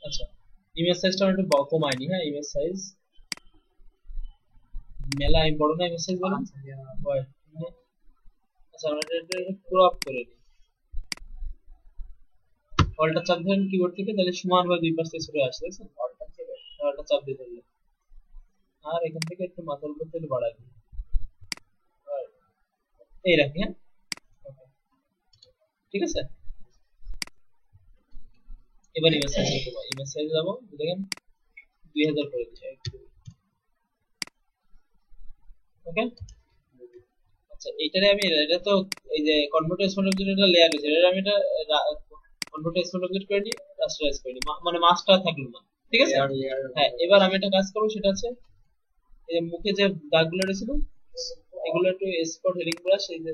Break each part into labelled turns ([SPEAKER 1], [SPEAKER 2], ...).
[SPEAKER 1] আচ্ছা, ইমেজ সাইজটা একটু কমাই নি। হ্যাঁ, ইমেজ সাইজ মেলা আমি বড় না ইমেজ সাইজ বলুন। আচ্ছা, আমরা এটা ক্রপ করে দিই। অল্টার চাপ ধরেন কিবোর্ড থেকে, তাহলে সমান ভাবে দুই পাশে সরে আসছে, দেখছেন? অল্টার চাপ দিয়ে ধরলে, আর এখান থেকে একটু মাথার উপর থেকে বাড়াই দিই। এই রাখি। হ্যাঁ, Okay, ঠিক আছে। এবার ইমেজ সাইজ করবো, ইমেজ সাইজ যাবো, দেখেন 2000 করে দিই একটু। ওকে। আচ্ছা, এইটারে আমি, এটা তো এই যে কনভার্ট স্মার্ট অবজেক্ট এটা লেয়ার আছে, এটা আমি এটা কনভার্ট স্মার্ট অবজেক্ট করে নিই, রাস্টারাইজ করে নিই, মানে মাস্কটা থাকলো না। ঠিক আছে। হ্যাঁ, এবার আমি একটা কাজ করবো, সেটা হচ্ছে এই যে মুখে যে দাগগুলো রয়েছে না, এগুলো একটু স্পট হেডিং ব্রাশ, এই যে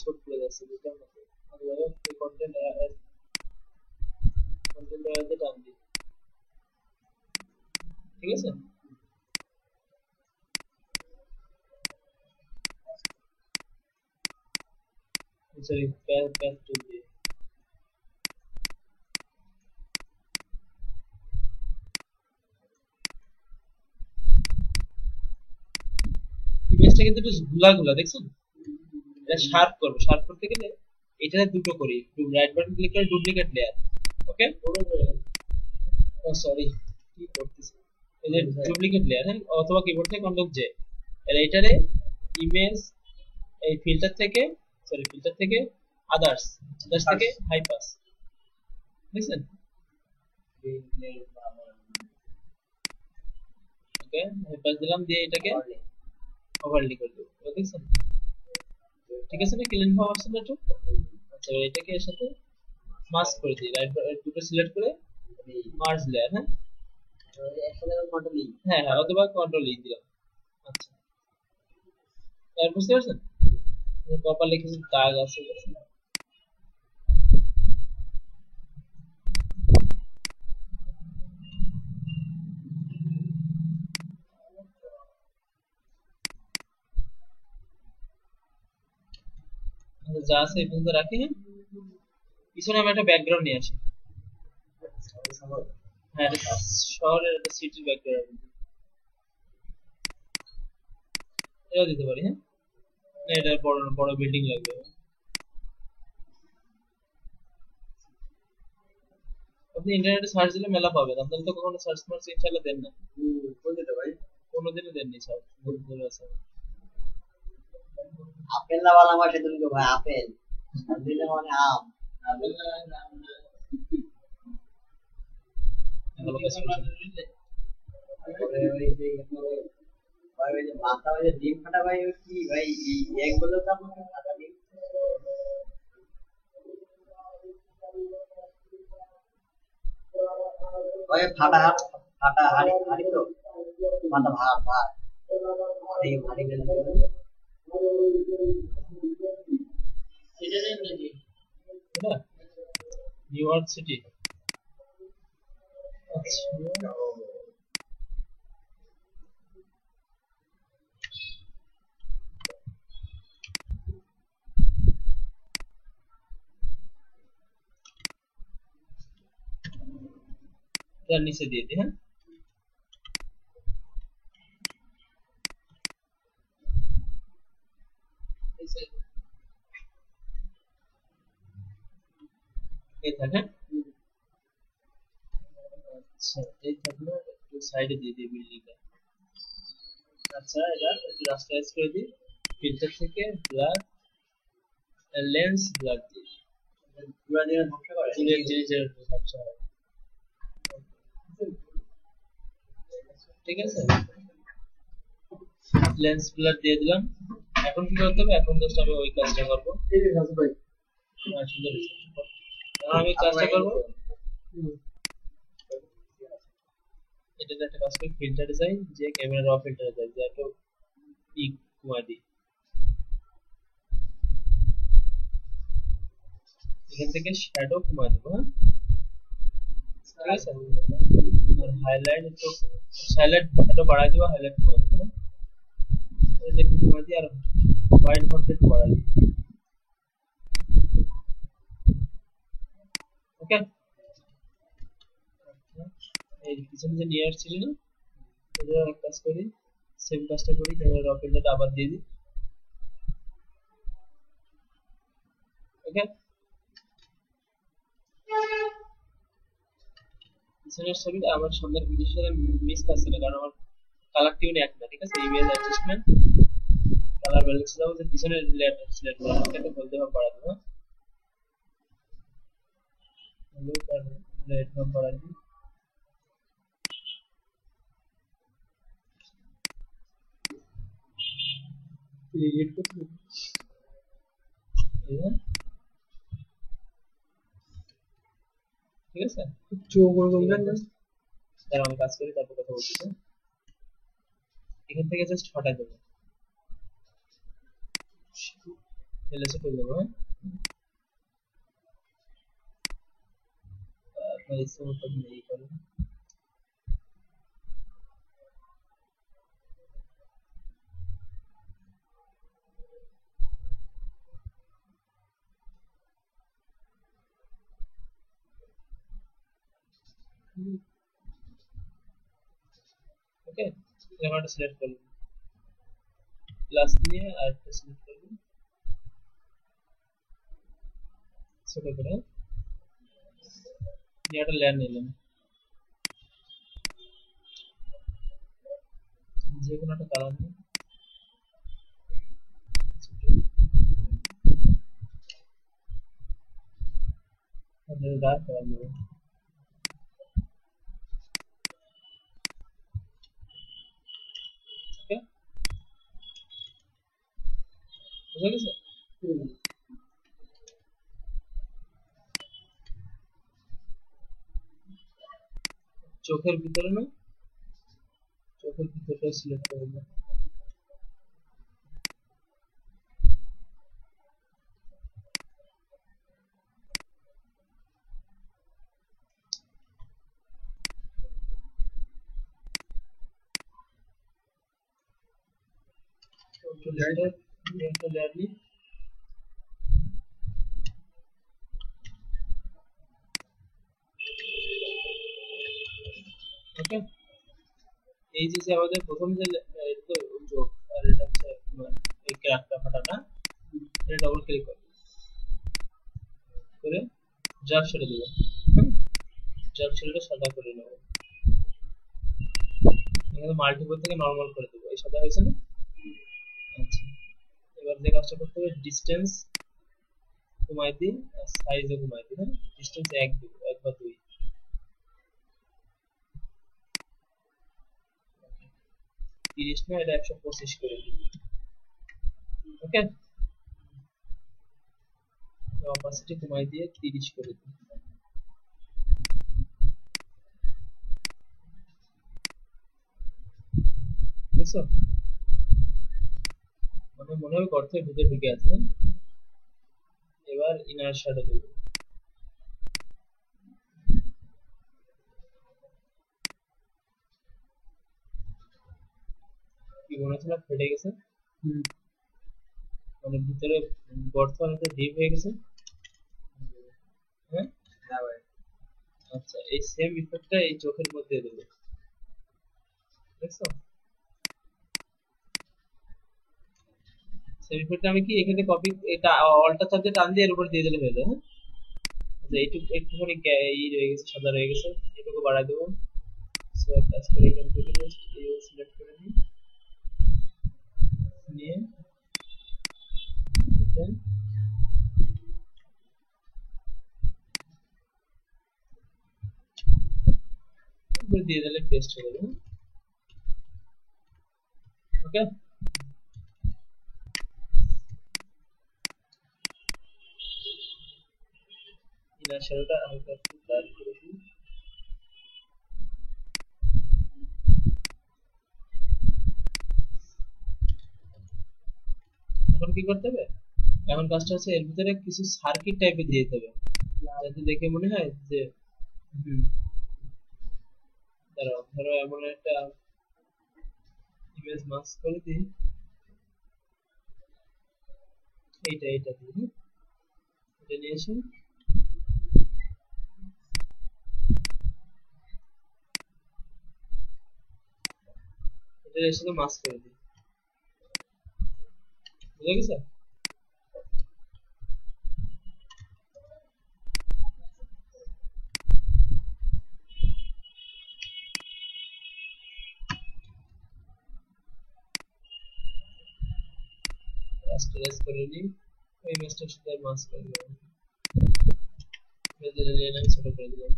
[SPEAKER 1] স্পট করে যাচ্ছে, বুঝলাম না তো। কন্টেন্ট কন্টেন্ট এরিয়াতে টান দিই। ঠিক আছে। সরি, প্যাথ টু দিয়ে ইমেজটা কিন্তু একটু ঘোলা ঘোলা, দেখছেন? এটা শার্প করবো, শার্প করতে গেলে এটা দুটো করি, একটু রাইট বাটন ক্লিক করে ডুপ্লিকেট লেয়ার। ওকে। ও সরি, কি করতেছি, এই যে ডুপ্লিকেট লেয়ার। হ্যাঁ, অথবা কিবোর্ড থেকে কন্ট্রোল জে, আর এটারে ইমেজ, এই ফিল্টার থেকে, সরি ফিল্টার থেকে আদার্স, আদার্স থেকে হাই পাস, দেখছেন? ওকে, হাই পাস দিলাম, দিয়ে এটাকে ওভারলি করে দেবো, দেখছেন? ঠিক আছে না, ক্লিন ভাব আসছে না একটু? আচ্ছা, এটাকে এর সাথে মাস্ক করে দিই, রাইট দুটো সিলেক্ট করে মার্জ লেয়ার। হ্যাঁ, হ্যাঁ হ্যাঁ, অথবা কন্ট্রোল ই দিলাম। আচ্ছা, এবার বুঝতে পারছেন কপালে কিছু দাগ আছে, দেখছেন? আচ্ছা, যা আছে এই পর্যন্ত রাখি। হ্যাঁ, পিছনে আমি একটা ব্যাকগ্রাউন্ড নিয়ে আসি। হ্যাঁ, এটা শহরের একটা সিটির ব্যাকগ্রাউন্ড, এটাও দিতে পারি। হ্যাঁ, না, এটা বড় বড় বিল্ডিং লাগবে। আপনি ইন্টারনেটে সার্চ দিলে মেলা পাবেন, আপনারা তো কখনো সার্চ মার্চ ইনশাআল্লাহ দেন না। ভাই কোনোদিনও দেননি সার্চ, ভুল আছে।
[SPEAKER 2] আপেল না বালা মাসে তুমি ভাই আপেল আর দিলে মানে আম আপেল না আম না
[SPEAKER 1] ভালো কাজ করছেন।
[SPEAKER 2] তারপরে ওই যে ভাই ওই যে মাথা ওই যে ডিম ফাটা ভাই ওই কি ভাই এই এক বলে তো আপনাকে ফাটা ডিম ভাই ফাটা হাড়ি হাড়ি তো মাথা ভার ভার হাড়ি হাড়ি গেলে
[SPEAKER 1] এটা নেন নাকি? এটা নিউ ইয়র্ক সিটি। আচ্ছা, তার নিচে দিয়ে দিই। হ্যাঁ, এই থাকে। আচ্ছা, এই থাকলো, একটু সাইডে দিয়ে দিই বিল্ডিংটা। আচ্ছা, এটা একটু রাস্টারাইজ করে দিই, ফিল্টার থেকে ব্লার, লেন্স ব্লার দিই,
[SPEAKER 2] পুরা দিন ধ্বংস করে
[SPEAKER 1] চুলের জিনিসের ঝাপসা হয়। ঠিক আছে, লেন্স ব্লার দিয়ে দিলাম। এখন কি করতে হবে, এখন জাস্ট আমি ওই কাজটা করবো।
[SPEAKER 2] এই যে রাজু ভাই
[SPEAKER 1] হ্যাঁ, সুন্দর হয়েছে। এখন আমি কাজটা করবো, এটাতে একটা কাজ করি, ফিল্টারে যাই, যে ক্যামেরা র ফিল্টারে যাই, যে একটু ই কমাই দিই, এখান থেকে শ্যাডো কমায় দেবো, হ্যাঁ ঠিক আছে। আর হাইলাইট একটু হাইলাইট একটু বাড়াই দেবো, হাইলাইট কমায় দেবো, হ্যাঁ একটু কমায় দিই, আর হোয়াইট ভাবটা একটু বাড়াই দিই। ওকে, এই পিছনে যে নিয়ে আসছিলি না, এটা এক কাজ করি, সেম কাজটা করি, ক্যামেরা ওপেনটা আবার দিয়ে দিই। ওকে, পিছনের ছবিটা আমার সামনের ভিডিওর সাথে মিস করছে না, কারণ আমার কালার টিউন এক না, ঠিক আছে। ইমেজ অ্যাডজাস্টমেন্ট, কালার ব্যালেন্স দাও, যে পিছনের লেয়ারটা সিলেক্ট করা এটাকে বলতে হবে বাড়া দেবো, হ্যালো তার রেড নাম বাড়া দিই। এডিট করতে হবে, ঠিক আছে।
[SPEAKER 3] চোখ ওরকম না,
[SPEAKER 1] তার আমি কাজ করি, তারপর কথা বলছি। এখান থেকে জাস্ট হটাই দেবো, এলএসএ করে দেবো, হ্যাঁ আপনার ইচ্ছে মতো এই করেন। ওকে, এরকম একটা সিলেক্ট করবেন, প্লাস নিয়ে আর একটা সিলেক্ট করবেন ছোট করে, নিয়ে একটা লেয়ার নিলাম, যে কোনো একটা কালার নিয়ে ডার্ক কালার নেব। ওকে, বুঝা গেছে। চোখের ভিতরে না, চোখের ভিতরটা সিলেক্ট করে দিলাম, একটা লেয়ার নিই। ওকে, এই যে আমাদের প্রথম যে এটা তো চোখ, আর এটা হচ্ছে এই ক্র্যাকটা ফাটাটা, এটা ডাবল ক্লিক করে ড্রাগ ছেড়ে দেবো, ড্রাগ ছেড়ে সাদা করে নেবো, এখানে মাল্টিপল থেকে নরমাল করে দেবো, এই সাদা হয়েছে না। আচ্ছা, এবার যে কাজটা করতে হবে, ডিস্টেন্স কমাই দিই আর সাইজও কমাই দিই, হ্যাঁ ডিস্টেন্স এক দিব, এক বা দুই, 30 না, এটা 125 করে দিই। ওকে, অপাসিটি কমাই দিয়ে 30 করে দিই। বুঝছো, মানে মনে হয় গর্তের ভিতরে ঢুকে আছে। এবার ইনার শ্যাডো দেবো, কি মনে হচ্ছে না ফেটে গেছে, মানে ভিতরে গর্ত অনেকটা ডিপ হয়ে গেছে, হ্যাঁ। আচ্ছা, এই সেম ইফেক্টটা এই চোখের মধ্যে দেবো, দেখছো সেম ইফেক্টটা আমি কি এখানে কপি, এটা অল্টার চাপ দিয়ে টান দিয়ে এর উপর দিয়ে দিলে হয়ে যায়, হ্যাঁ। আচ্ছা, এইটুকু একটুখানি ই রয়ে গেছে, সাদা রয়ে গেছে, এটুকু বাড়াই দেবো। সো কাজ করে এখান থেকে জাস্ট এই সিলেক্ট করে নিই, নিয়ে দিয়ে দিলে পেস্ট হয়ে যাবে। ওকে, ইনার শ্যাডোটা হালকা একটু ডার্ক করে দিই। এখন কি করতে হবে, এখন কাজটা হচ্ছে এর ভিতরে কিছু সার্কিট টাইপের দিয়ে দিতে হবে, যাতে দেখে মনে হয় যে হুম, দাঁড়াও, ধরো এমন একটা ইমেজ মাস্ক করে দিই, এইটা দিই, হ্যাঁ? এটা নিয়ে এসে এটা এর সাথে মাস্ক করে দিই, বুঝা গেছে? রাস্টারাইজ করে নিই, ওই ইমেজটার সাথে মাস্ক করে দিলাম, ইমেজের লেয়ার ছোট করে দিলাম।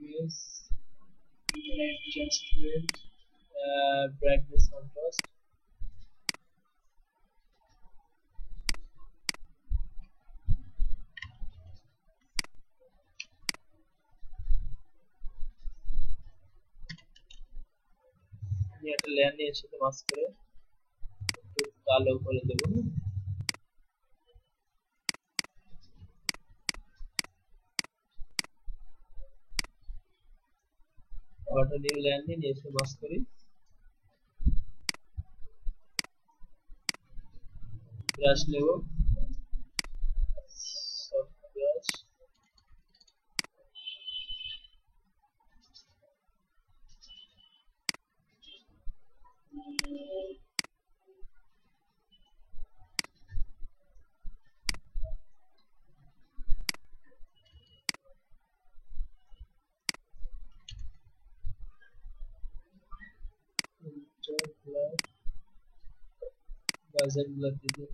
[SPEAKER 1] ইমেজ অ্যাডজাস্টমেন্ট, ব্রাইটনেস কন্ট্রাস্ট, নিয়ে একটা লেয়ার নিয়ে এর সাথে মাস্ক করে একটু কালো করে দেবো, হ্যাঁ? আবার একটা নিউ লেয়ার নিয়ে এসে মাস্ক করি, ব্রাশ নেব, সফট ব্রাশ, ব্লার, গাজর ব্লার দিয়ে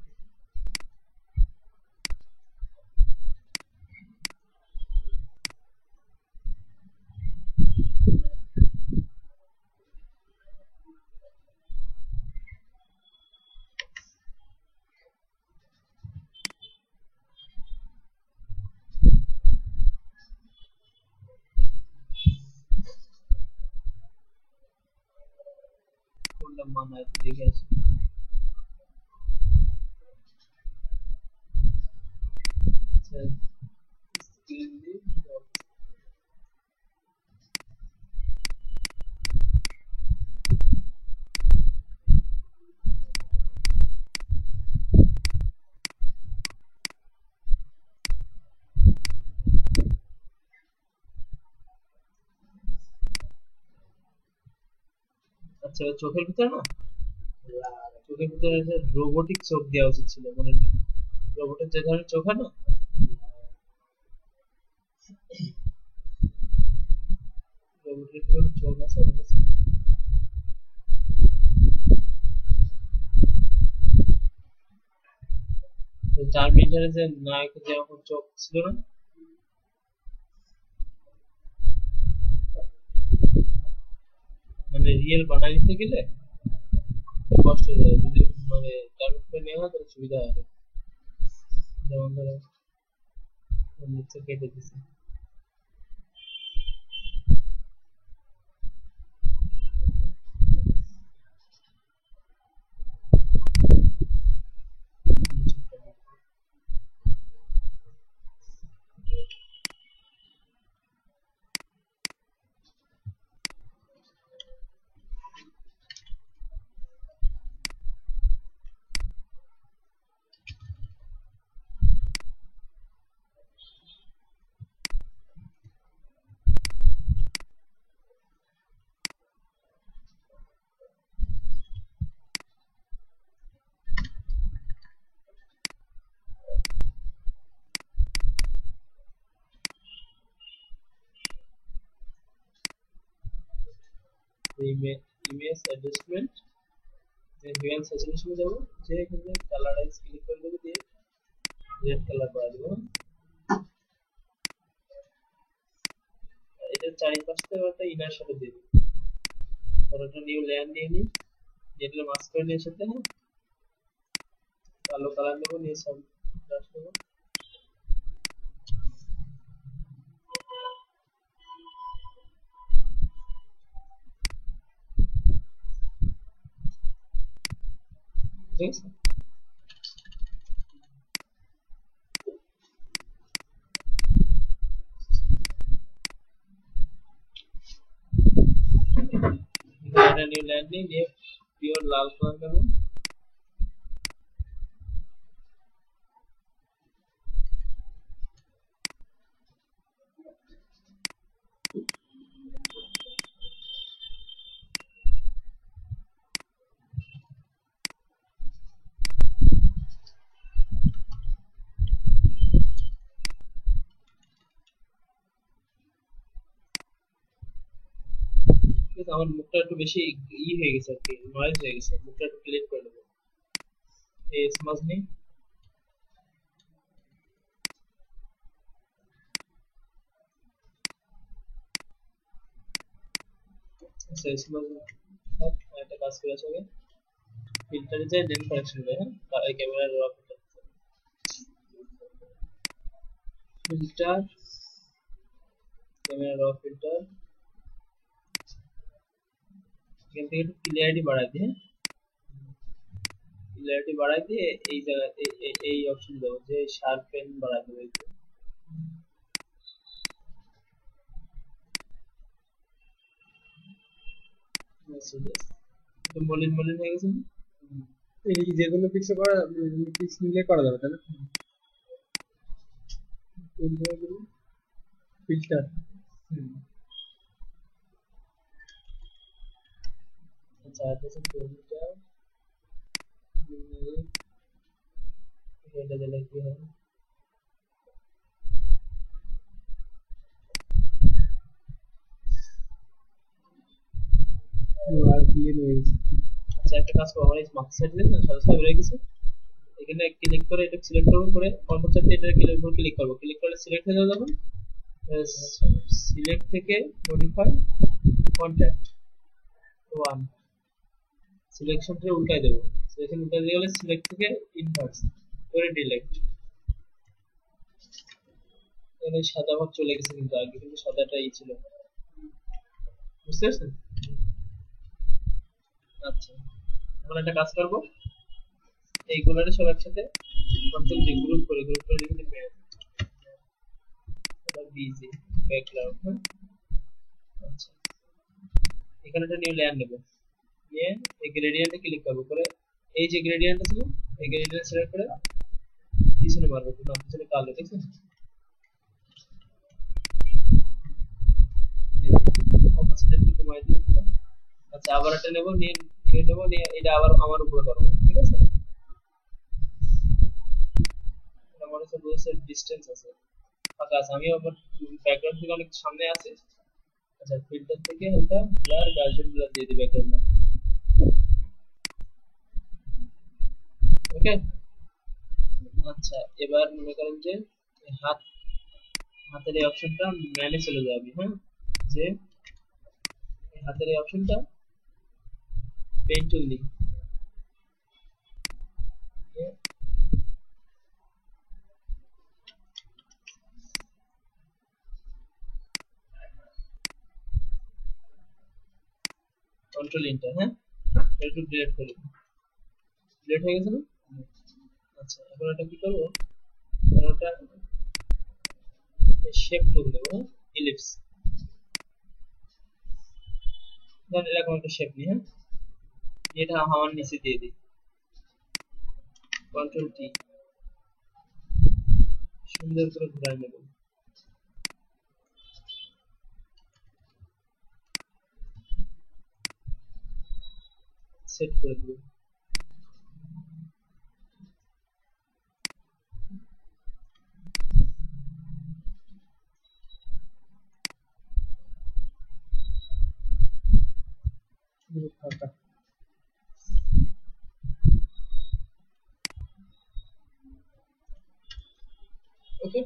[SPEAKER 1] কোনটা মানায় একটু দেখে আসি। আচ্ছা, স্ক্রিন দিয়ে আচ্ছা, চোখের ভিতরে না, চোখের ভিতরে রোবোটিক চোখ দেওয়া উচিত ছিল, মানে রোবটের যে ধরনের চোখ হয় না, রোবটের কিভাবে চোখ আছে আমার কাছে। টার্মিনেটরে যে নায়কের যেরকম চোখ ছিল না, মানে রিয়েল বানাই নিতে গেলে একটু কষ্ট হয়ে যাবে, যদি মানে টার্মিনেট করে নেওয়া হয় তাহলে সুবিধা হবে। যেমন ধরো নিচে কেটে দিছে, ইমেজ অ্যাডজাস্টমেন্ট, রিয়েল স্যাচুরেশনে যাবো, যে এখানে কালারাইজ ক্লিক করে দেবো, দিয়ে রেড কালার করে দেবো। এটার চারিপাশে একটা ইনার শ্যাডো দিয়ে দিই, ধরো একটা নিউ লেয়ার নিয়ে নিই, যেটা মাস্ক করে নিয়ে সাথে, হ্যাঁ? কালো কালার নেবো, নিয়ে সব ব্রাশ নেবো। ঠিক আছে, এটা নিউ ল্যান্ড নিয়ে পিওর লাল কালার নেবো। ঠিক আছে, আমার মুখটা একটু বেশি হয়ে গেছে আর কি, নয়েজ হয়ে গেছে, মুখটা একটু ক্লিন করে নেবো। এই স্মাজ নেই, আচ্ছা স্মাজ একটা কাজ করে আছে, ফিল্টারে যাই দেন কারেকশন দেয়। হ্যাঁ, এই ক্যামেরার র ফিল্টার, ক্যামেরা র ফিল্টার, এখান থেকে একটু ক্লিয়ারিটি বাড়াই দিই। হ্যাঁ, ক্লিয়ারিটি বাড়াই দিয়ে এই জায়গায় এই অপশন দেবো যে শার্পেন বাড়াই দেবো। এই তো মলিন মলিন হয়ে গেছে না?
[SPEAKER 3] এই যে কোনো পিক্সে করা, পিক্স নিলে করা যাবে তাই না? ফিল্টার,
[SPEAKER 1] আচ্ছা অ্যাড্রেসের ফিল্টার এটা দিলে কি হবে?
[SPEAKER 3] আর ক্লিন হয়ে গেছে।
[SPEAKER 1] আচ্ছা একটা কাজ করবো, আমার এই মার্ক সাইড দেখেন সাদা সাদা রয়ে গেছে, এখানে ক্লিক করে এটা সিলেক্ট করবো, করে কন্ট্রোল চাপে এটা ক্লিক করবো, ক্লিক করলে সিলেক্ট হয়ে যাবে। যখন সিলেক্ট থেকে মডিফাই কন্ট্যাক্ট ওয়ান, সিলেকশনটা উল্টাই দেবো, সিলেকশন উল্টাই দিয়ে গেলে সিলেক্ট থেকে ইনভার্স করে ডিলেক্ট। এখানে সাদা ভাগ চলে গেছে, কিন্তু আগে কিন্তু সাদাটাই ছিল, বুঝতে পারছেন? আচ্ছা এখন একটা কাজ করবো, এইগুলোর সব একসাথে কন্ট্রোল যে গ্রুপ করে লিখে ম্যাপ বিজি ব্যাকগ্রাউন্ড। হ্যাঁ, আচ্ছা এখানে একটা নিউ লেয়ার নেব, নিয়ে এই গ্রেডিয়েন্টে ক্লিক করবো, করে এই যে গ্রেডিয়েন্ট ছিল এই গ্রেডিয়েন্ট সিলেক্ট করে পিছনে মারবো, না পিছনে কালো, ঠিক আছে? অপোজিট একটু কমাই দিই। আচ্ছা আবার একটা নেব, নিয়ে নেব, নিয়ে এটা আবার আমার উপরে করবো, ঠিক আছে? আমার কাছে বুঝছে ডিসটেন্স আছে, ফাঁকা আছে, আমি আমার ব্যাকগ্রাউন্ড থেকে অনেক সামনে আছে। আচ্ছা ফিল্টার থেকে হালকা ব্লার গার্জেন ব্লার দিয়ে দিই ব্যাকগ্রাউন্ডে। ওকে, আচ্ছা এবার মনে করেন যে হাত, হাতের এই অপশনটা ম্যানে চলে যাবে। হ্যাঁ, যে এই হাতের এই অপশনটা পেইন্ট টুল দিই, কন্ট্রোল এন্টার। হ্যাঁ, একটু ডিলিট করি, ডিলিট হয়ে গেছে না? আচ্ছা এখন এটা কি করবো, এটা শেপ টুল দেবো, হ্যাঁ ইলিপস, ধরেন এরকম একটা শেপ নিই। হ্যাঁ, এটা হাওয়ার নিচে দিয়ে দিই, কন্ট্রোল টি, সুন্দর করে ঘুরাই নেব। সেট করে দেব।
[SPEAKER 3] ফাঁকা।
[SPEAKER 1] ওকে,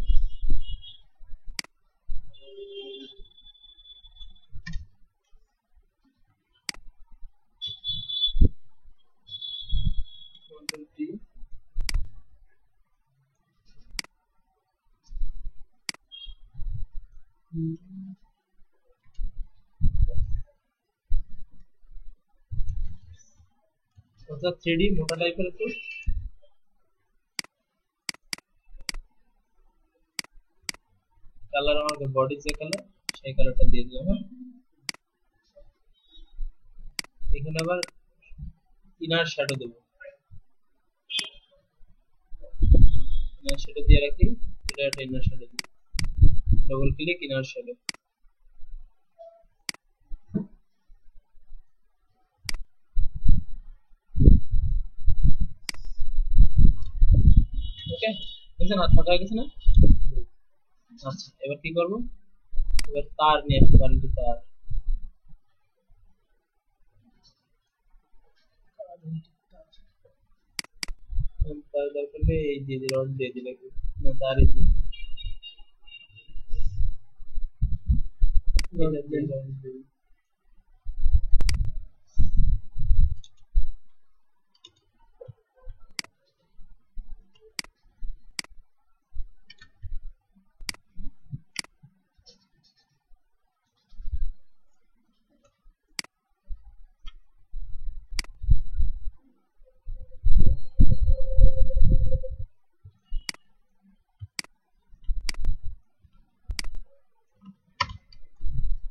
[SPEAKER 1] কন্ট্রোল টি, অর্থাৎ 3D মোটা টাইপের একটু কালার, আমার বডি যে কালার সেই কালারটা দিয়ে দিলাম। হ্যাঁ, এখানে আবার ইনার শ্যাডো দেবো, ইনার শ্যাডো দিয়ে রাখি, এটা একটা ইনার শ্যাডো দিই, ডবল ক্লিক ইনার শ্যাডো। ওকে, বুঝছেন? হাত ফাটা হয়ে গেছে না? আচ্ছা, এবার কি করবো? এবার তার নিয়ে আসবো, কারেন্টের তার। তার দরকার নেই, এই দিয়ে দিই, রড দিয়ে দিই নাকি? না, তারই দিই, এটা দিয়ে রড দিই।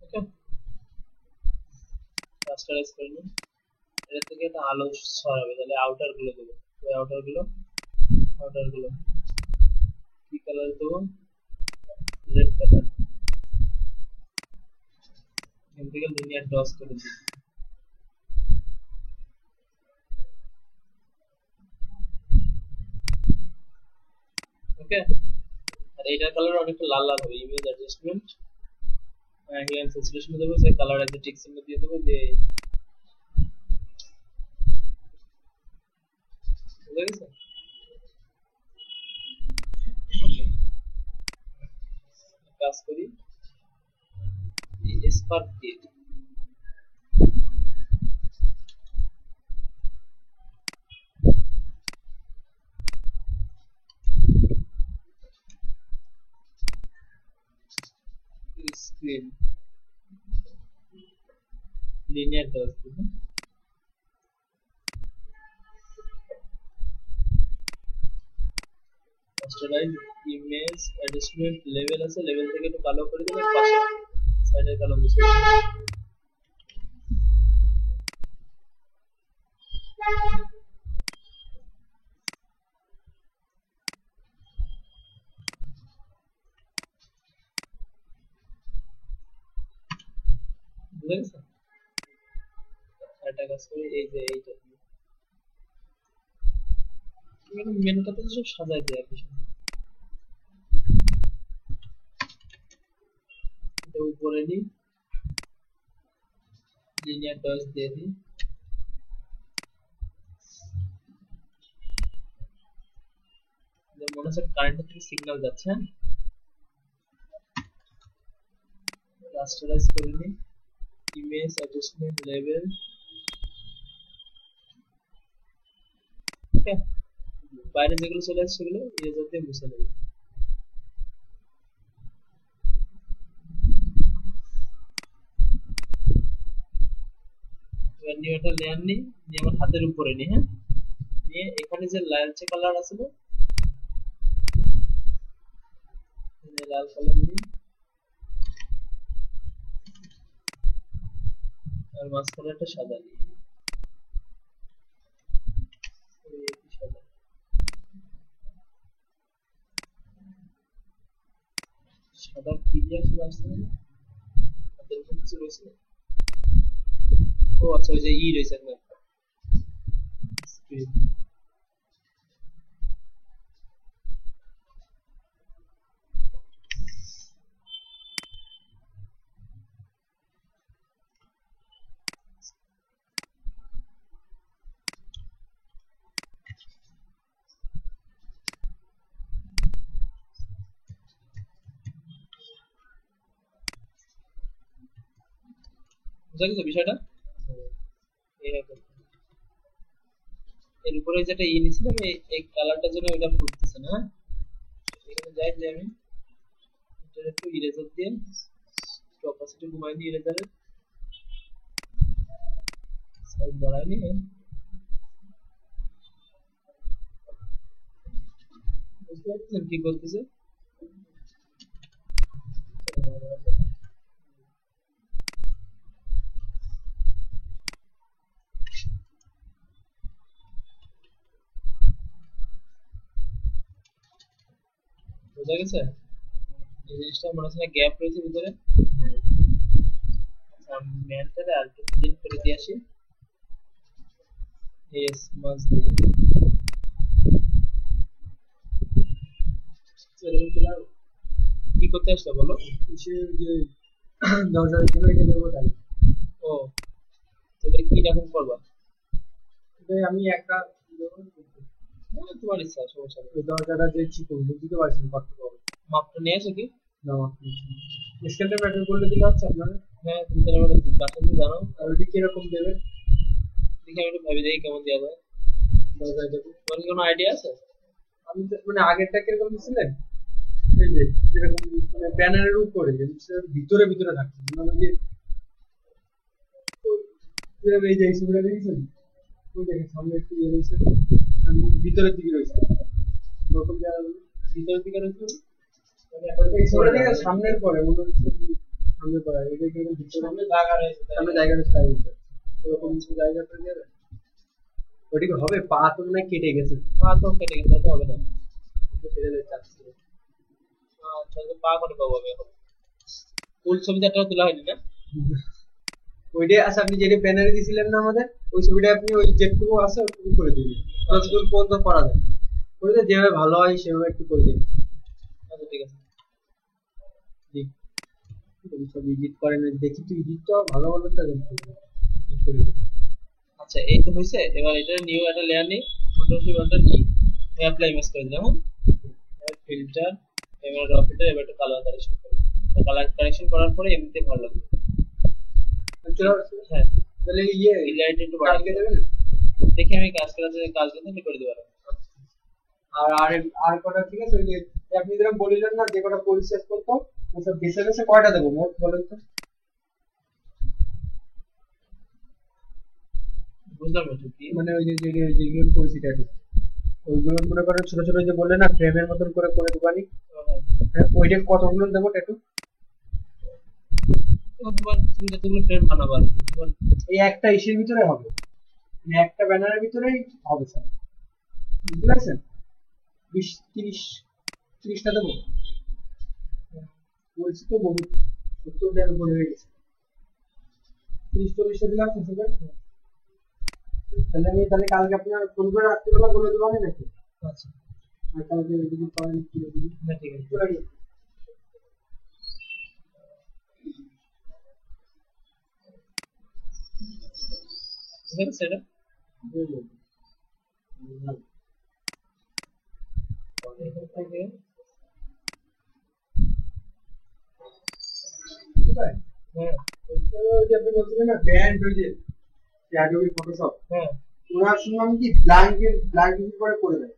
[SPEAKER 1] ওকে, রাস্টারাইজ করে নিই। এটা থেকে একটা আলো ছড়াবে, তাহলে আউটার গুলো দেবো। ওই আউটার গুলো কি কালার দেবো? Red colour. এখান থেকে লিনিয়ার ডস করে দিই। ওকে, আর এইটার কালার অনেকটা লাল লাল হবে। ইমেজ অ্যাডজাস্টমেন্ট, অ্যাঙ্গেল স্যাচুরেশন দেবো, সেই কালার একটা টিক চিহ্ন দিয়ে দেবো, দিয়ে বুঝা গেছে? কাজ করি, স্পার্ক দিয়ে দিই। স্ক্রিন লিনিয়ার ডস দিব। রাস্টারাইজ ইমেজ অ্যাডজাস্টমেন্ট লেভেল আছে, লেভেল থেকে একটু কালো করে দিলে পাশে সাইডের কালো মুছে দিই। বুঝা গেছে? একটা কাজ করি, এই যে এইটা দিয়ে মেনুটাতে সব সাজাই দিই আর কি। এটা উপরে নিই, লিনিয়ার ডস দিয়ে দিই। মনে হচ্ছে কারেন্টের থেকে সিগন্যাল যাচ্ছে। রাস্টারাইজ করে নিই, ইমেজ অ্যাডজাস্টমেন্ট লেভেল। ওকে, বাইরে যেগুলো চলে আসছে সেগুলো ইরেজার দিয়ে মুছে নেব। এবার নিউ একটা লেয়ার নিই, নিয়ে আমার হাতের উপরে নিই। হ্যাঁ, নিয়ে এখানে যে লালচে কালার আছে না, লাল কালার নিই, আর মাঝখানে একটা সাদা নিই। সাদা, সাদা কি দিয়ে আসলে আসছে না, হাতের উপর কিছু রয়েছে। ও আচ্ছা, ওই যে ই রয়েছে না, স্ক্রিন। বুঝা গেছে বিষয়টা? এইরকম। এর উপরে যেটা ই নিছিলাম, এই কালারটার জন্য ওটা ফুটতেছে না। হ্যাঁ, এখানে যাই যে আমি এটা একটু ইরেজার দিয়ে একটু অপাসিটি কমাই দিই ইরেজারের সাইজ বাড়াই নি বুঝতে পারছেন কি বলতেছে বুঝা গেছে এই জিনিসটা মনে হচ্ছে গ্যাপ রয়েছে ভিতরে ম্যানটারে আর একটু ক্লিন করে দিয়ে আসি এস মাস দিয়ে কি করতে আসলো বলো
[SPEAKER 3] সে যে দরজার জন্য এটা দেবো তাই
[SPEAKER 1] ও তো এটা কি রকম করবা
[SPEAKER 3] এটাই আমি একটা দেবো।
[SPEAKER 1] তোমার ইচ্ছা সমস্যা নেই
[SPEAKER 3] ওই দরজাটা যে চিকন বুঝতে পারছেন কত হবে
[SPEAKER 1] মাপটা নিয়ে আসো কি
[SPEAKER 3] না স্কেলটা প্যাটার্ন করলে দিলে হচ্ছে আপনারা
[SPEAKER 1] হ্যাঁ তুমি তাহলে আমার বাসা দিয়ে জানো
[SPEAKER 3] আর ওইটা কিরকম দেবেন
[SPEAKER 1] দেখি আমি একটু ভেবে দেখি কেমন দেওয়া যায়
[SPEAKER 3] দরজায় দেবো
[SPEAKER 1] তোমার কি কোনো আইডিয়া আছে
[SPEAKER 3] আমি তো মানে আগেরটা কিরকম দিচ্ছিলেন এই যে যেরকম মানে ব্যানারের উপরে ভিতরে ভিতরে থাকছে মানে যে যেরকম এই যে এই ছবিটা দেখেছেন ওই দেখেন সামনে একটু ইয়ে রয়েছে আমি ভিতরের দিকে রয়েছে ওরকম
[SPEAKER 1] ভিতরের দিকে রয়েছে
[SPEAKER 3] এই ছবিটা দেখে সামনের পরে মনে হচ্ছে সামনের পরে এটা কিরকম ভিতরে
[SPEAKER 1] সামনে জায়গা রয়েছে
[SPEAKER 3] সামনে জায়গা রয়েছে তাই বলছে ওরকম কিছু জায়গাটা নিয়ে ওটি কি হবে পা তো না কেটে গেছে
[SPEAKER 1] পা তো কেটে গেছে তো হবে না
[SPEAKER 3] ফেলে দিতে চাচ্ছি
[SPEAKER 1] আচ্ছা পা করে পাবো আমি এখন ফুল ছবিটা একটা তোলা হয়নি না
[SPEAKER 3] ওইটা আচ্ছা আপনি যেটা ব্যানারে দিয়েছিলেন না আমাদের ওই ছবিটা আপনি ওই যেটুকু আছে ওটুকু করে দিবেন যতদূর পর্যন্ত করা যায় করে দিয়ে যেভাবে ভালো হয় সেভাবে একটু করে দিন
[SPEAKER 1] আচ্ছা ঠিক আছে
[SPEAKER 3] জি সব এডিট করেন দেখি তো এডিটটা ভালো ভালো তা দেখতে
[SPEAKER 1] আচ্ছা এই তো হয়েছে এবার এটা নিউ একটা লেয়ার নিই ফটোশপটা নিই অ্যাপ্লাই ইমেজ করে দিলাম ফিল্টার এবার ড্রপ ফিল্টার এবার একটু কালার কারেকশন করব কালার কারেকশন করার পরে এমনিতে ভালো লাগবে হ্যাঁ
[SPEAKER 3] তাহলে ইয়ে
[SPEAKER 1] লাইট একটু
[SPEAKER 3] কালকে
[SPEAKER 1] বাড়িয়ে
[SPEAKER 3] দেবেন
[SPEAKER 1] দেখি আমি কাজগুলো আমি করে দেবো
[SPEAKER 3] আর আর আর কটা ঠিক আছে ওই যে আপনি যেরকম বলিলেন না যে কটা পরিশেষ করতো ওসব বেছে বেছে কয়টা দেবো মোট বলেন তো
[SPEAKER 1] বুঝলাম একটু কি
[SPEAKER 3] মানে ওই যে যেগুলো পরিচিত আছে ওইগুলো মনে করেন ছোট ছোট যে বললেন না ফ্রেমের মতন করে করে দেবানি ওইটা কতগুলো দেবো ট্যাটু
[SPEAKER 1] তোমার তুমি যতগুলো ফ্রেম বানাবো আর কি
[SPEAKER 3] এই একটা ইসের ভিতরে হবে মানে একটা ব্যানারের ভিতরেই হবে স্যার বুঝতে পারছেন 20-30টা দেবো বলছি তো বহু 70টার উপরে হয়ে গেছে 30-40টা দিলাম তাহলে আমি তাহলে কালকে আপনার ফোন করে রাত্রিবেলা বলে দেবো আমি নাকি
[SPEAKER 1] আচ্ছা
[SPEAKER 3] আর কালকে যদি পারেন কি দিবি
[SPEAKER 1] হ্যাঁ ঠিক আছে বুঝতে পারছো এটা এখান থেকে হ্যাঁ
[SPEAKER 3] ওই যে আপনি বলছিলেন না ব্যান্ড ওই যে অ্যাডোবি ফটোশপ
[SPEAKER 1] হ্যাঁ
[SPEAKER 3] ওনার শুনলাম কি ব্ল্যাঙ্ক করে দেয়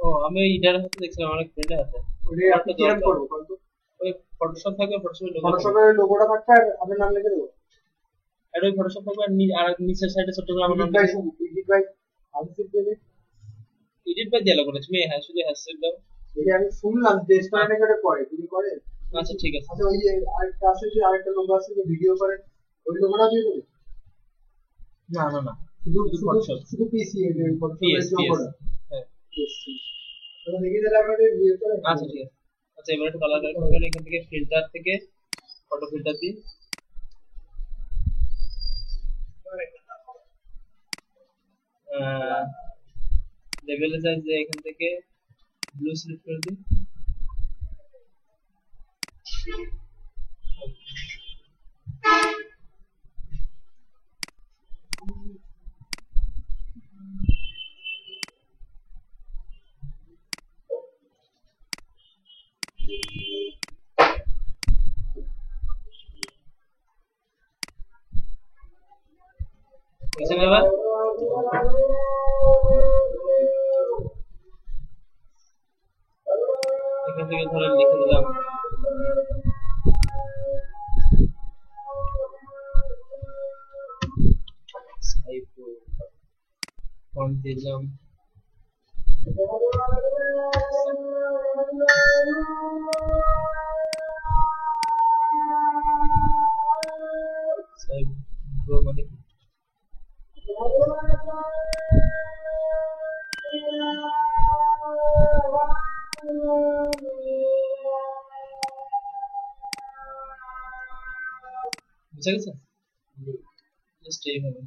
[SPEAKER 1] ও আমি ইডার হাতে দেখছিলাম অনেক ফ্রেন্ডের হাতে
[SPEAKER 3] ওটা আপনি কিরকম করবো বলতো
[SPEAKER 1] ওই ফটোশপ থাকবে ফটোশপের লোগো
[SPEAKER 3] ফটোশপের লোগোটা থাকবে আর আপনার নাম লিখে দেবো
[SPEAKER 1] আর ওই ফটোশপ থাকবে আর নিচের সাইডে ছোট করে আমার নাম
[SPEAKER 3] এডিট বাই আনসিপ দেবে
[SPEAKER 1] এডিট বাই দিয়ালো করে তুমি হ্যাঁ শুধু হ্যাশট্যাগ দাও
[SPEAKER 3] এটা আমি শুনলাম যে স্টাইলে করে পড়ে তুমি করে
[SPEAKER 1] আচ্ছা ঠিক আছে
[SPEAKER 3] আচ্ছা ওই যে আরেকটা আছে যে আরেকটা লোগো আছে যে ভিডিও করে ওই লোগোটা দিয়ে দেবো
[SPEAKER 1] না না না
[SPEAKER 3] শুধু
[SPEAKER 1] শুধু ফটোশপ
[SPEAKER 3] শুধু পিসি এর
[SPEAKER 1] পিএস
[SPEAKER 3] ফটোশপের
[SPEAKER 1] হ্যাঁ
[SPEAKER 3] তো দেখি দিলে আমাদের ভিডিও করে
[SPEAKER 1] আচ্ছা ঠিক আছে আচ্ছা এবার একটু কালার কারেকশন করে এখান থেকে ফিল্টার থেকে ফটো ফিল্টার দিই লেভেল সাইজ এখান থেকে ব্লু সিলেক্ট করে দিই বুঝতে পারবা এখান থেকে ধরে লিখে দিলাম ফন্ট দিলাম মানে বুঝা গেছে জাস্ট এইভাবে